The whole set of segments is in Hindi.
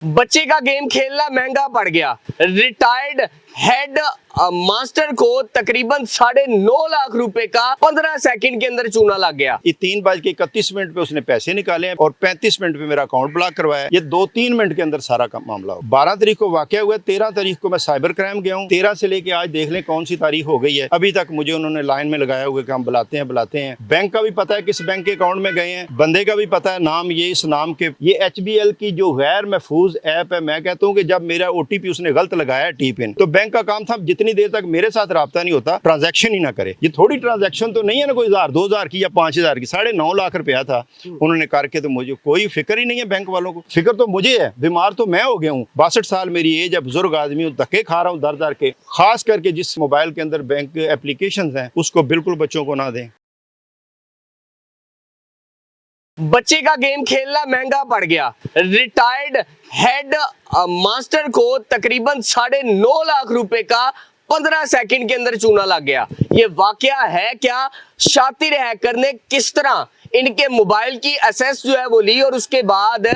बच्चे का गेम खेलना महंगा पड़ गया। रिटायर्ड हेड मास्टर को तकरीबन 9.5 लाख रुपए का 15 सेकंड के अंदर चूना लग गया। ये 3:31 पे उसने पैसे निकाले हैं और 35 मिनट पे मेरा अकाउंट ब्लॉक करवाया। ये 2-3 मिनट के अंदर सारा मामला हो। 12 तारीख को वाकया हुआ, 13 तारीख को मैं साइबर क्राइम गया हूँ। 13 से लेके आज देख लें कौन सी तारीख हो गई है, अभी तक मुझे उन्होंने लाइन में लगाया हुआ कि हम बुलाते हैं। बैंक का भी पता है किस बैंक के अकाउंट में गए हैं, बंदे का भी पता है नाम, ये इस नाम के। ये HBL की जो गैर महफूज ऐप है, मैं कहता हूँ कि जब मेरा OTP उसने गलत लगाया टी पिन, तो बैंक का काम था जितनी देर तक मेरे साथ राब्ता नहीं होता ट्रांजैक्शन ही ना करे। ये थोड़ी ट्रांजैक्शन तो नहीं है ना, कोई 1000-2000 की या 5000 की। 9.5 लाख रुपया था उन्होंने करके, तो मुझे कोई फिक्र ही नहीं है। बैंक वालों को फिक्र तो मुझे है, बीमार तो मैं हो गया हूँ। 62 साल मेरी एज है, बुजुर्ग आदमी हूँ, धक्के खा रहा हूँ दर दर के। खास करके जिस मोबाइल के अंदर बैंक एप्लीकेशन हैं उसको बिल्कुल बच्चों को ना दें। बच्चे का गेम खेलना महंगा पड़ गया। रिटायर्ड हेड मास्टर को तकरीबन 9.5 लाख रुपए का 15 सेकंड के अंदर चूना लग गया। ये वाकया है क्या? शातिर हैकर ने किस तरह इनके मोबाइल की एक्सेस जो है वो ली और उसके बाद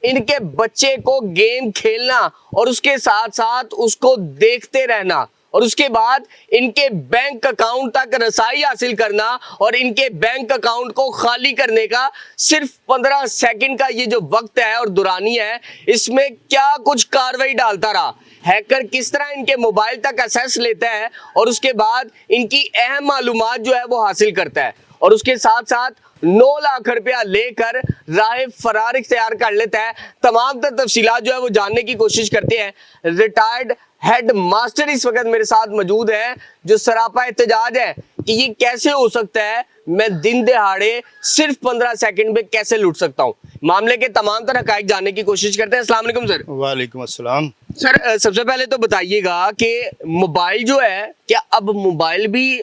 इनके बच्चे को गेम खेलना और उसके साथ साथ उसको देखते रहना और उसके बाद इनके बैंक अकाउंट तक रसाई हासिल करना और इनके बैंक अकाउंट को खाली करने का सिर्फ 15 सेकंड का ये जो वक्त है और दुरानी है, इसमें क्या कुछ कार्रवाई डालता रहा। हैकर किस तरह इनके मोबाइल तक एक्सेस लेता है और उसके बाद इनकी अहम मालूमात जो है वो हासिल करता है और उसके साथ साथ 9 लाख रुपया लेकर राह फरार इख्तियार कर लेता है। तमाम तफसीलात जो है वो जानने की कोशिश करते हैं। रिटायर्ड हेड मास्टर इस वक्त मेरे साथ मौजूद है, जो सरापा एहतजाज है कि ये कैसे हो सकता है, मैं दिन दहाड़े सिर्फ 15 सेकंड में कैसे लूट सकता हूँ। मामले के तमाम तरह हकाइक जानने की कोशिश करते हैं। अस्सलाम वालेकुम सर। वालेकुम अस्सलाम। सर, सबसे पहले तो बताइएगा कि मोबाइल जो है, क्या अब मोबाइल भी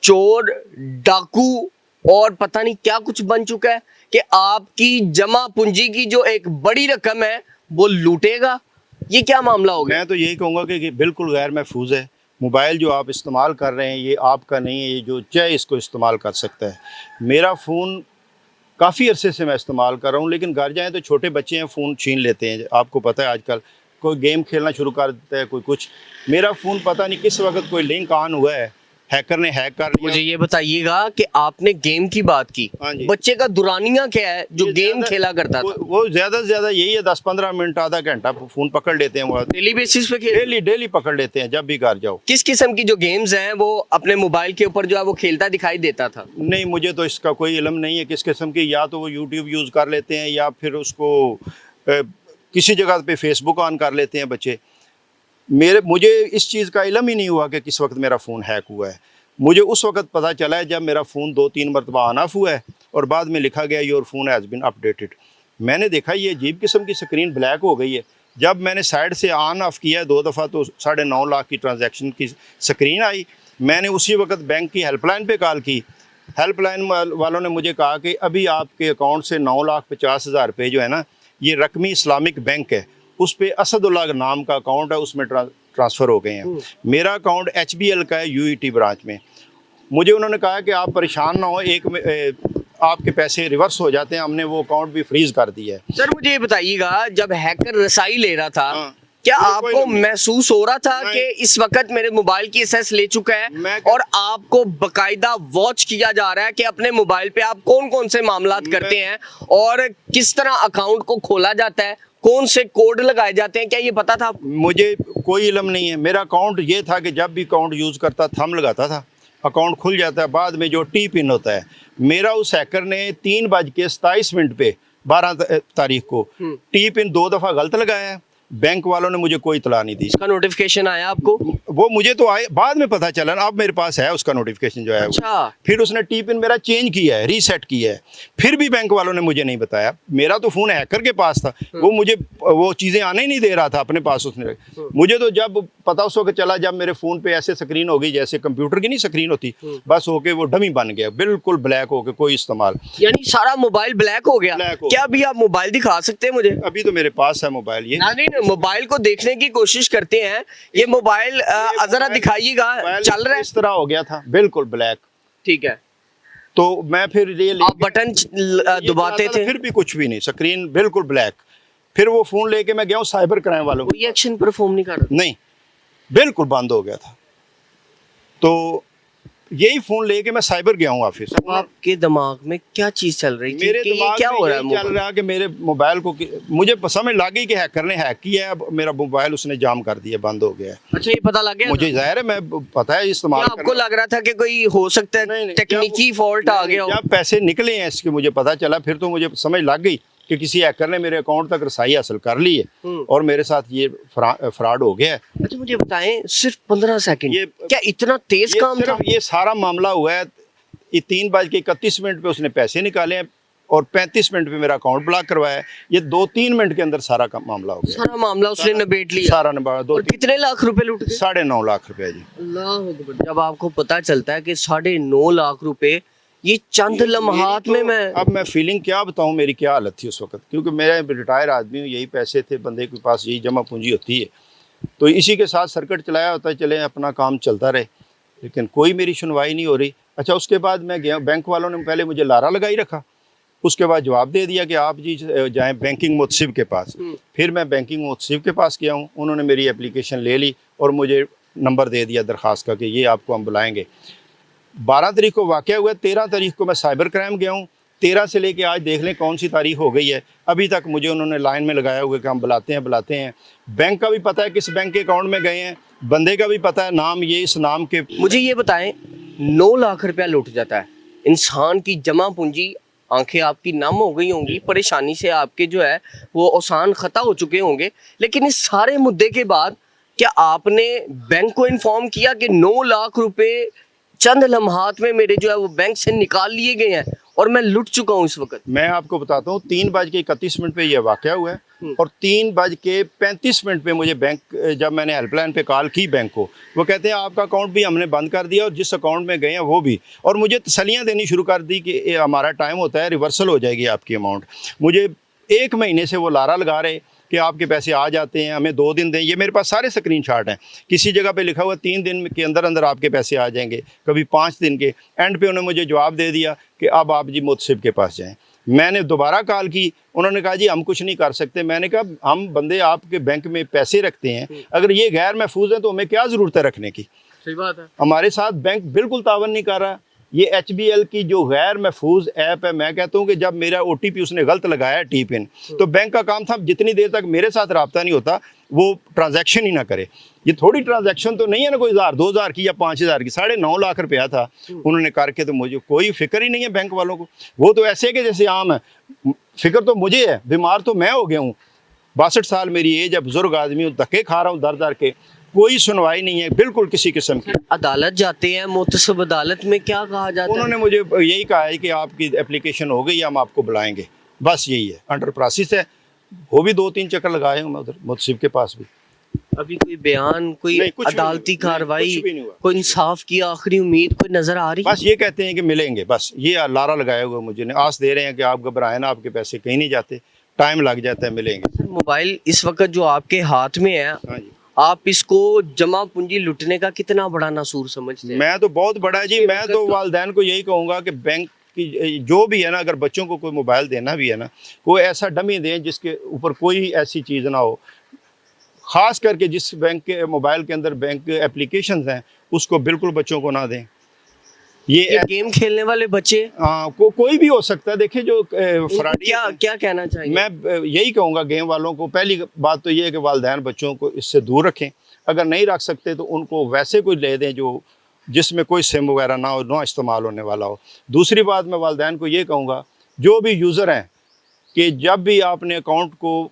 चोर, डाकू और पता नहीं क्या कुछ बन चुका है कि आपकी जमा पूंजी की जो एक बड़ी रकम है वो लूटेगा? ये क्या मामला हो गया? मैं तो यही कहूँगा कि बिल्कुल गैर महफूज है। मोबाइल जो आप इस्तेमाल कर रहे हैं ये आपका नहीं है, ये जो चाहे इसको इस्तेमाल कर सकता है। मेरा फ़ोन काफ़ी अरसे से मैं इस्तेमाल कर रहा हूँ, लेकिन घर जाएँ तो छोटे बच्चे हैं फ़ोन छीन लेते हैं। आपको पता है आजकल कोई गेम खेलना शुरू कर देता है, कोई कुछ। मेरा फ़ोन पता नहीं किस वक्त कोई लिंक ऑन हुआ है, हैकर ने हैक कर लिया। मुझे ये बताइएगा कि आपने गेम की बात की, बच्चे का दुरानिया क्या है जो गेम खेला करता था? वो ज्यादा से ज्यादा यही है, 10-15 मिनट आधा घंटा फोन पकड़ लेते हैं। वो डेली बेसिस पे डेली पकड़ लेते हैं जब भी घर जाओ। किस किस्म की जो गेम्स हैं वो अपने मोबाइल के ऊपर जो है वो खेलता दिखाई देता था? नहीं, मुझे तो इसका कोई इल्म नहीं है किस किस्म की। या तो वो यूट्यूब यूज कर लेते हैं या फिर उसको किसी जगह पे फेसबुक ऑन कर लेते हैं बच्चे। मुझे इस चीज़ का इल्म ही नहीं हुआ कि किस वक्त मेरा फ़ोन हैक हुआ है। मुझे उस वक्त पता चला है जब मेरा फ़ोन 2-3 मरतबा ऑन ऑफ हुआ है और बाद में लिखा गया your phone has been updated. मैंने देखा ये अजीब किस्म की स्क्रीन ब्लैक हो गई है। जब मैंने साइड से ऑन ऑफ किया 2 दफ़ा तो 9.5 लाख की ट्रांजैक्शन की स्क्रीन आई। मैंने उसी वक्त बैंक की हेल्पलाइन पे कॉल की। हेल्पलाइन वालों ने मुझे कहा कि अभी आपके अकाउंट से 9,50,000 रुपये जो है ना, ये रकमी इस्लामिक बैंक है, उस पर असदुल्ला नाम का अकाउंट है, उसमें ट्रांसफ़र हो गए हैं। मेरा अकाउंट HBL का है UET ब्रांच में। मुझे उन्होंने कहा कि आप परेशान ना हो, आपके पैसे रिवर्स हो जाते हैं, हमने वो अकाउंट भी फ्रीज कर दिया है। सर, मुझे ये बताइएगा, जब हैकर रसाई ले रहा था क्या आपको महसूस हो रहा था कि इस वक्त मेरे मोबाइल की एक्सेस ले चुका है और आपको बकायदा वॉच किया जा रहा है कि अपने मोबाइल पे आप कौन कौन से मामलात करते हैं और किस तरह अकाउंट को खोला जाता है, कौन से कोड लगाए जाते हैं? क्या ये पता था? मुझे कोई इल्म नहीं है। मेरा अकाउंट ये था कि जब भी अकाउंट यूज़ करता थंब लगाता था, अकाउंट खुल जाता है। बाद में जो टी पिन होता है, मेरा उस हैकर ने 3:27 पे 12 तारीख को टी पिन 2 दफ़ा गलत लगाया है। बैंक वालों ने मुझे कोई इत्तला नहीं दी। इसका नोटिफिकेशन आया आपको? वो मुझे तो आए, बाद में पता चला ना, अब मेरे पास है उसका नोटिफिकेशन जो है। अच्छा। फिर उसने टी पिन मेरा चेंज किया है, रीसेट किया है, फिर भी बैंक वालों ने मुझे नहीं बताया। मेरा तो फ़ोन हैकर के पास था, वो मुझे वो चीज़ें आने ही नहीं दे रहा था अपने पास उसने। मुझे तो जब पता उस वक्त चला जब मेरे फ़ोन पे ऐसे स्क्रीन हो गई जैसे कंप्यूटर की नहीं स्क्रीन होती, बस होके वो डमी बन गया, बिल्कुल ब्लैक होके, कोई इस्तेमाल। यानी सारा मोबाइल ब्लैक हो गया? क्या अभी आप मोबाइल दिखा सकते हैं मुझे? अभी तो मेरे पास है मोबाइल। ये नहीं, मोबाइल को देखने की कोशिश करते हैं। ये मोबाइल जरा दिखाइएगा, चल रहा है? इस तरह हो गया था, बिल्कुल ब्लैक। ठीक है, तो मैं फिर आप बटन दबाते थे? फिर भी कुछ भी नहीं, स्क्रीन बिल्कुल ब्लैक। फिर वो फ़ोन लेके मैं गया हूँ साइबर क्राइम वालों को, कोई एक्शन परफॉर्म नहीं कर रहा? नहीं, बिल्कुल बंद हो गया था। तो यही फ़ोन लेके मैं साइबर गया हूँ ऑफिस। अब आपके दिमाग में क्या चीज चल रही थी मेरे कि ये दिमाग क्या में हो रहा है यही चल रहा कि मेरे मोबाइल को मुझे समझ लग गई कि हैकर ने हैक किया है, अब मेरा मोबाइल उसने जाम कर दिया, बंद हो गया है। अच्छा, ये पता लग गया मुझे था? जाहिर है मैं पता है या इस्तेमाल आपको लग रहा था कि कोई हो सकता है नहीं, टेक्निकी फॉल्ट आ गया हो? जब पैसे निकले हैं इसके मुझे पता चला, फिर तो मुझे समझ लग गई कि किसी हैकर ने मेरे अकाउंट तक रसाई हासिल कर ली है और मेरे साथ ये फ्रॉड हो गया है। अच्छा, मुझे बताएं, सिर्फ 15 सेकंड, ये क्या इतना तेज काम था? ये सारा मामला हुआ है, ये 3:31 पे उसने पैसे निकाले हैं और 35 मिनट पे मेरा अकाउंट ब्लॉक करवाया है। ये 2-3 मिनट के अंदर सारा मामला हो गया, सारा मामला उसने निबेट लिया। सारा नंबर और कितने लाख रुपए लूट गए? 9.5 लाख रुपए जी। अल्लाह अकबर। जब आपको पता चलता है कि 9.5 लाख रुपए ये चंद लम्हात में, मैं अब मैं फीलिंग क्या बताऊं, मेरी क्या हालत थी उस वक्त, क्योंकि मैं रिटायर आदमी हूँ, यही पैसे थे, बंदे के पास यही जमा पूंजी होती है, तो इसी के साथ सर्किट चलाया होता है, चले अपना काम चलता रहे, लेकिन कोई मेरी सुनवाई नहीं हो रही। अच्छा, उसके बाद मैं गया, बैंक वालों ने पहले मुझे लारा लगाई रखा, उसके बाद जवाब दे दिया कि आप जी जाएं बैंकिंग मुतसिब के पास। फिर मैं बैंकिंग मुतसिब के पास गया हूँ, उन्होंने मेरी एप्लीकेशन ले ली और मुझे नंबर दे दिया दरख्वास्त का कि ये आपको हम बुलाएंगे। 12 तारीख को वाक़या हुआ, 13 तारीख को मैं साइबर क्राइम गया हूँ, 13 से लेके आज देख लें कौन सी तारीख हो गई है, अभी तक मुझे उन्होंने लाइन में लगाया हुआ कि हम बुलाते हैं। बैंक का भी पता है किस बैंक के अकाउंट में गए हैं, बंदे का भी पता है, नाम ये इस नाम के। मुझे ये बताएं, 9 लाख रुपया लूट जाता है, इंसान की जमा पूंजी, आंखें आपकी नम हो गई होंगी, परेशानी से आपके जो है वो औसान खता हो चुके होंगे, लेकिन इस सारे मुद्दे के बाद क्या आपने बैंक को इन्फॉर्म किया कि 9 लाख रुपए चंद लम्हात में मेरे जो है वो बैंक से निकाल लिए गए हैं और मैं लुट चुका हूँ इस वक्त? मैं आपको बताता हूँ, 3:31 पे ये वाक़या हुआ है और 3:35 पे मुझे बैंक, जब मैंने हेल्पलाइन पे कॉल की बैंक को, वो कहते हैं आपका अकाउंट भी हमने बंद कर दिया और जिस अकाउंट में गए हैं वो भी, और मुझे तसल्लियाँ देनी शुरू कर दी कि ये हमारा टाइम होता है, रिवर्सल हो जाएगी आपकी अमाउंट। मुझे 1 महीने से वो लारा लगा रहे कि आपके पैसे आ जाते हैं, हमें 2 दिन दें। ये मेरे पास सारे स्क्रीनशॉट हैं, किसी जगह पे लिखा हुआ 3 दिन के अंदर अंदर आपके पैसे आ जाएंगे, कभी 5 दिन के। एंड पे उन्होंने मुझे जवाब दे दिया कि अब आप जी मुतसिब के पास जाएं। मैंने दोबारा कॉल की, उन्होंने कहा जी हम कुछ नहीं कर सकते। मैंने कहा हम बंदे आपके बैंक में पैसे रखते हैं, अगर ये गैर महफूज है तो हमें क्या ज़रूरत है रखने की। सही बात है। हमारे साथ बैंक बिल्कुल तावन नहीं कर रहा। ये HBL की जो गैर महफूज ऐप है, मैं कहता हूँ कि जब मेरा OTP उसने गलत लगाया टी पिन, तो बैंक का काम था जितनी देर तक मेरे साथ रब्ता नहीं होता वो ट्रांजैक्शन ही ना करे। ये थोड़ी ट्रांजैक्शन तो नहीं है ना, कोई 1000-2000 की या 5000 की, 9.5 लाख रुपया था उन्होंने करके, तो मुझे कोई फिक्र ही नहीं है बैंक वालों को। वो तो ऐसे कि जैसे आम है, फिक्र तो मुझे है, बीमार तो मैं हो गया हूँ, 62 साल मेरी एज है, बुजुर्ग आदमी हूँ, धक्के खा रहा हूँ दर दर के, कोई सुनवाई नहीं है बिल्कुल किसी किस्म की। अदालत जाते हैं, मुतसिब अदालत में क्या कहा जाता है? उन्होंने मुझे यही कहा है कि आपकी एप्लीकेशन हो गई, हम आपको बुलाएंगे, बस यही है, अंडर प्रोसेस है। वो भी 2-3 चक्कर लगाए हूँ मैं उधर मुतसिब के पास भी। अभी कोई बयान, कोई नहीं, कुछ भी नहीं, अदालती नहीं, कार्रवाई, कुछ भी नहीं हुआ। कोई इंसाफ की आखिरी उम्मीद कोई नजर आ रही है? बस ये कहते हैं कि मिलेंगे, बस ये लारा लगाया हुआ मुझे ने, आस दे रहे हैं कि आप घबराएं ना, आपके पैसे कहीं नहीं जाते, टाइम लग जाता है, मिलेंगे। सर, मोबाइल इस वक्त जो आपके हाथ में है, हाँ जी, आप इसको जमा पूंजी लुटने का कितना बड़ा नासूर समझते हैं? मैं तो बहुत बड़ा है जी। मैं तो वालिदैन को यही कहूँगा कि बैंक की जो भी है ना, अगर बच्चों को कोई मोबाइल देना भी है ना, कोई ऐसा डमी दें जिसके ऊपर कोई ऐसी चीज़ ना हो, ख़ास करके जिस बैंक के मोबाइल के अंदर बैंक एप्लीकेशंस हैं उसको बिल्कुल बच्चों को ना दें। ये गेम खेलने वाले बच्चे, कोई भी हो सकता है। देखिए जो फ्रॉडी, क्या कहना चाहिए? मैं यही कहूँगा गेम वालों को, पहली बात तो ये है कि वालिदैन बच्चों को इससे दूर रखें, अगर नहीं रख सकते तो उनको वैसे कोई ले दें जो जिसमें कोई सिम वगैरह ना हो, ना इस्तेमाल होने वाला हो। दूसरी बात मैं वालिदैन को ये कहूँगा, जो भी यूज़र हैं, कि जब भी आपने अकाउंट को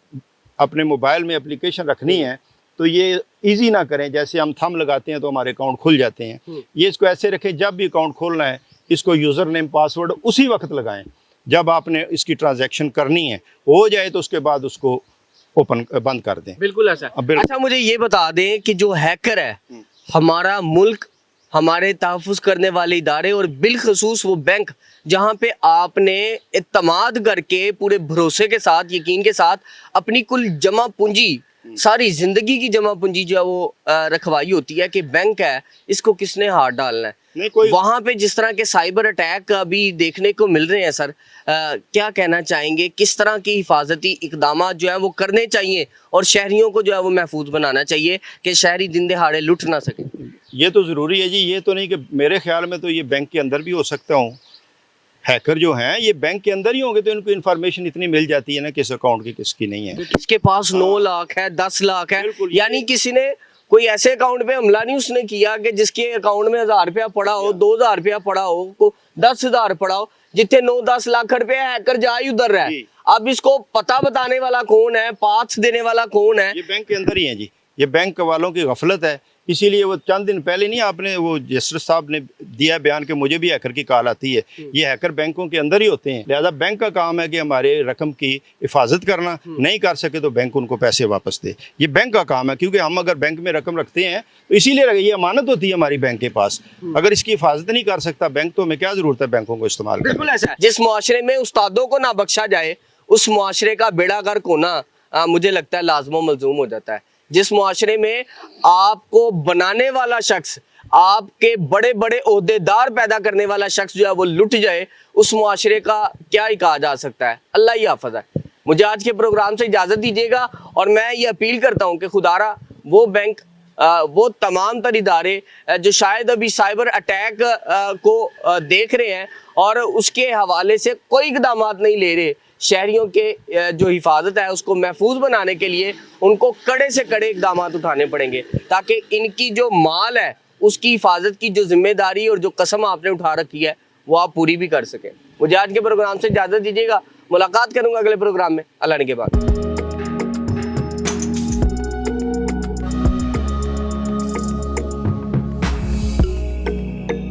अपने मोबाइल में एप्लीकेशन रखनी है तो ये इजी ना करें, जैसे हम थंब लगाते हैं तो हमारे अकाउंट खुल जाते हैं, ये इसको ऐसे रखें, जब भी अकाउंट खोलना है इसको यूज़र नेम पासवर्ड उसी वक्त लगाएं जब आपने इसकी ट्रांजैक्शन करनी है, हो जाए तो उसके बाद उसको ओपन बंद कर दें। बिल्कुल ऐसा। अच्छा, मुझे ये बता दें कि जो हैकर है, हमारा मुल्क, हमारे तहफ़्फ़ुज़ करने वाले इदारे और बिलखसूस वो बैंक जहाँ पे आपने इत्तमाद करके पूरे भरोसे के साथ, यकीन के साथ अपनी कुल जमा पूंजी सारी जिंदगी की जमा पूंजी जो है वो रखवाई होती है कि बैंक है, इसको किसने हाथ डालना है। नहीं कोई वहां पे जिस तरह के साइबर अटैक अभी देखने को मिल रहे हैं सर, क्या कहना चाहेंगे, किस तरह की हिफाजती इकदाम जो है वो करने चाहिए और शहरियों को जो है वो महफूज बनाना चाहिए कि शहरी दिन दहाड़े लुट ना सके। ये तो ज़रूरी है जी, ये तो नहीं कि मेरे ख्याल में तो ये बैंक के अंदर भी हो सकता हूँ। हैकर जो हैं ये बैंक के अंदर ही होंगे तो इनको इन्फॉर्मेशन इतनी मिल जाती है ना किस अकाउंट की किसकी नहीं है। किसके पास 9 लाख है, 10 लाख है, बिल्कुल। यानी किसी ने कोई ऐसे अकाउंट पे हमला नहीं उसने किया कि जिसके अकाउंट में 1000 रुपया पड़ा हो, 2000 रुपया पड़ा हो, को 10,000 पड़ा हो, जितने 9-10 लाख रुपए हैकर जा ही उधर रहा है। जी। अब इसको पता बताने वाला कौन है, पाथ देने वाला कौन है? ये बैंक के अंदर ही है जी, ये बैंक वालों की गफलत है। इसीलिए वो चंद दिन पहले नहीं आपने वो जस्टिस साहब ने दिया बयान कि मुझे भी हैकर की कॉल आती है। ये हैकर बैंकों के अंदर ही होते हैं, लिहाजा बैंक का काम है कि हमारे रकम की हिफाजत करना, नहीं कर सके तो बैंक उनको पैसे वापस दे। ये बैंक का काम है, क्योंकि हम अगर बैंक में रकम रखते हैं तो इसीलिए ये अमानत होती है हमारी बैंक के पास। अगर इसकी हिफाजत नहीं कर सकता बैंक तो हमें क्या जरूरत है बैंकों को इस्तेमाल करने की। बिल्कुल ऐसा है। जिस मुआशरे में उस्तादों को ना बख्शा जाए उस मुआशरे का बेड़ा गर्क होना मुझे लगता है लाजमो मलजूम हो जाता है। जिस मुआशरे में आपको बनाने वाला शख्स, आपके बड़े बड़े ओहदेदार पैदा करने वाला शख्स जो है वो लुट जाए, उस मुआशरे का क्या ही कहा जा सकता है। अल्लाह ही हाफ़िज़ है। मुझे आज के प्रोग्राम से इजाज़त दीजिएगा और मैं ये अपील करता हूँ कि खुदारा वो बैंक, वो तमाम तर इदारे जो शायद अभी साइबर अटैक को देख रहे हैं और उसके हवाले से कोई इक़दाम नहीं ले रहे, शहरियों के जो हिफाजत है उसको महफूज बनाने के लिए उनको कड़े से कड़े इक़दाम उठाने पड़ेंगे ताकि इनकी जो माल है उसकी हिफाजत की जो जिम्मेदारी और जो कसम आपने उठा रखी है वो आप पूरी भी कर सकें। मुझे आज के प्रोग्राम से इजाज़त दीजिएगा, मुलाकात करूँगा अगले प्रोग्राम में अल्लाह ने के बाद।